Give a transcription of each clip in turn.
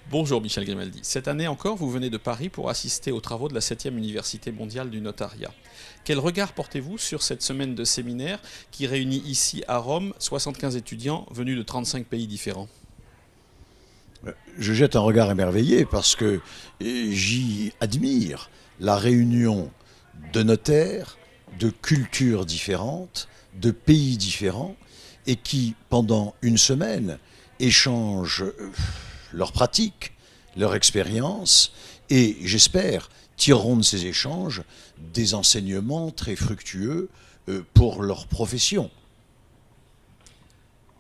Bonjour Michel Grimaldi. Cette année encore, vous venez de Paris pour assister aux travaux de la 7e Université mondiale du notariat. Quel regard portez-vous sur cette semaine de séminaire qui réunit ici à Rome 75 étudiants venus de 35 pays différents? Je jette un regard émerveillé parce que j'y admire la réunion de notaires, de cultures différentes, de pays différents, et qui, pendant une semaine, échangent leurs pratiques, leur expérience, et j'espère tireront de ces échanges des enseignements très fructueux pour leur profession.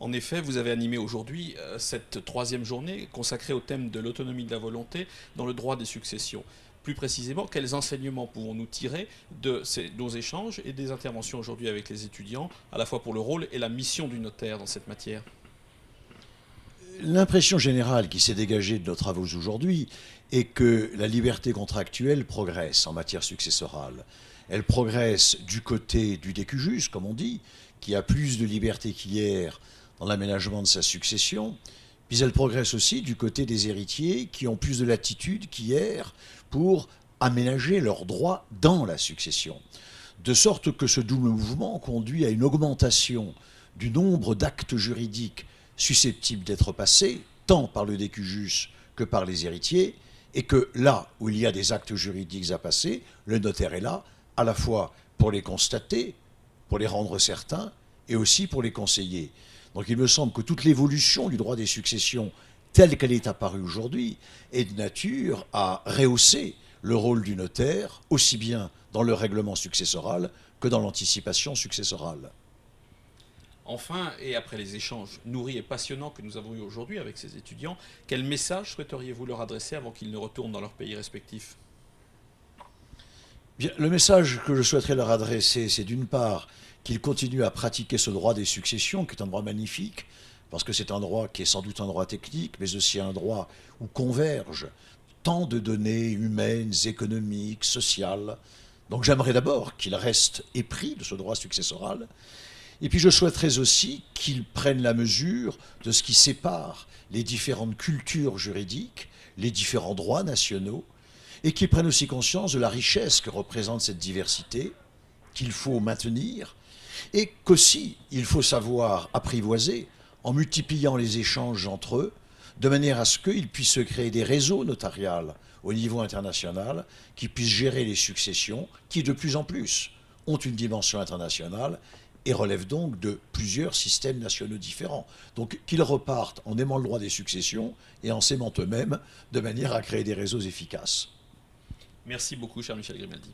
En effet, vous avez animé aujourd'hui cette troisième journée consacrée au thème de l'autonomie de la volonté dans le droit des successions. Plus précisément, quels enseignements pouvons-nous tirer de nos échanges et des interventions aujourd'hui avec les étudiants, à la fois pour le rôle et la mission du notaire dans cette matière? L'impression générale qui s'est dégagée de nos travaux aujourd'hui est que la liberté contractuelle progresse en matière successorale. Elle progresse du côté du décujus, comme on dit, qui a plus de liberté qu'hier dans l'aménagement de sa succession, puis elle progresse aussi du côté des héritiers qui ont plus de latitude qu'hier pour aménager leurs droits dans la succession. De sorte que ce double mouvement conduit à une augmentation du nombre d'actes juridiques susceptibles d'être passés, tant par le décujus que par les héritiers, et que là où il y a des actes juridiques à passer, le notaire est là, à la fois pour les constater, pour les rendre certains, et aussi pour les conseiller. Donc il me semble que toute l'évolution du droit des successions, telle qu'elle est apparue aujourd'hui, est de nature à rehausser le rôle du notaire, aussi bien dans le règlement successoral que dans l'anticipation successorale. Enfin, et après les échanges nourris et passionnants que nous avons eus aujourd'hui avec ces étudiants, quel message souhaiteriez-vous leur adresser avant qu'ils ne retournent dans leurs pays respectifs? Bien, le message que je souhaiterais leur adresser, c'est d'une part qu'ils continuent à pratiquer ce droit des successions, qui est un droit magnifique, parce que c'est un droit qui est sans doute un droit technique, mais aussi un droit où convergent tant de données humaines, économiques, sociales. Donc j'aimerais d'abord qu'ils restent épris de ce droit successoral. Et puis je souhaiterais aussi qu'ils prennent la mesure de ce qui sépare les différentes cultures juridiques, les différents droits nationaux, et qu'ils prennent aussi conscience de la richesse que représente cette diversité, qu'il faut maintenir, et qu'aussi il faut savoir apprivoiser en multipliant les échanges entre eux, de manière à ce qu'ils puissent se créer des réseaux notariales au niveau international qui puissent gérer les successions, qui de plus en plus ont une dimension internationale et relèvent donc de plusieurs systèmes nationaux différents. Donc qu'ils repartent en aimant le droit des successions et en s'aimant eux-mêmes de manière à créer des réseaux efficaces. Merci beaucoup, cher Michel Grimaldi.